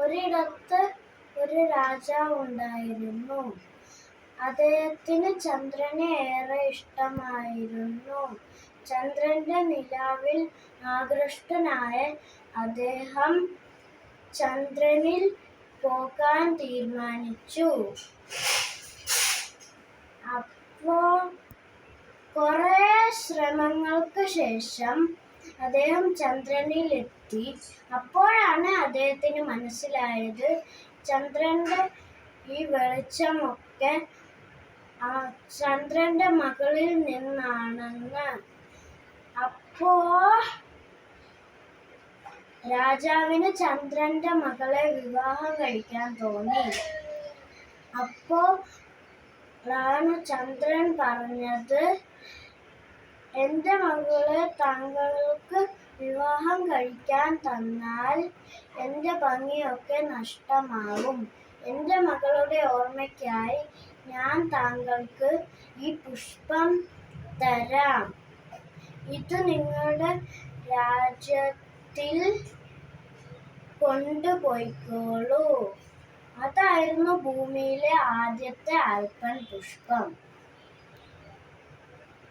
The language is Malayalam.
ഒരിടത്ത് ഒരു രാജാവുണ്ടായിരുന്നു. അദ്ദേഹത്തിന് ചന്ദ്രനെ ഏറെ ഇഷ്ടമായിരുന്നു. ചന്ദ്രന്റെ നിലാവിൽ ആകൃഷ്ടനായ അദ്ദേഹം ചന്ദ്രനിൽ പോകാൻ തീരുമാനിച്ചു. അപ്പോൾ കുറേ ശ്രമങ്ങൾക്ക് ശേഷം അദ്ദേഹം ചന്ദ്രനിൽ എത്തി. അപ്പോഴാണ് അദ്ദേഹത്തിന് മനസ്സിലായത് ചന്ദ്രന്റെ ഈ വെളിച്ചമൊക്കെ ചന്ദ്രന്റെ മകളിൽ നിന്നാണെന്ന്. അപ്പോ രാജാവിന് ചന്ദ്രന്റെ മകളെ വിവാഹം കഴിക്കാൻ തോന്നി. അപ്പോഴാണ് ചന്ദ്രൻ പറഞ്ഞത്, എന്റെ മകളെ താങ്കൾക്ക് വിവാഹം കഴിക്കാൻ തന്നാൽ എന്റെ ഭംഗിയൊക്കെ നഷ്ടമാവും. എന്റെ മകളുടെ ഓർമ്മയ്ക്കായി ഞാൻ താങ്കൾക്ക് ഈ പുഷ്പം തരാം. ഇത് നിങ്ങളുടെ രാജ്യത്തിൽ കൊണ്ടുപോയിക്കോളൂ. അതായിരുന്നു ഭൂമിയിലെ ആദ്യത്തെ ആൽപ്പൻ പുഷ്പം.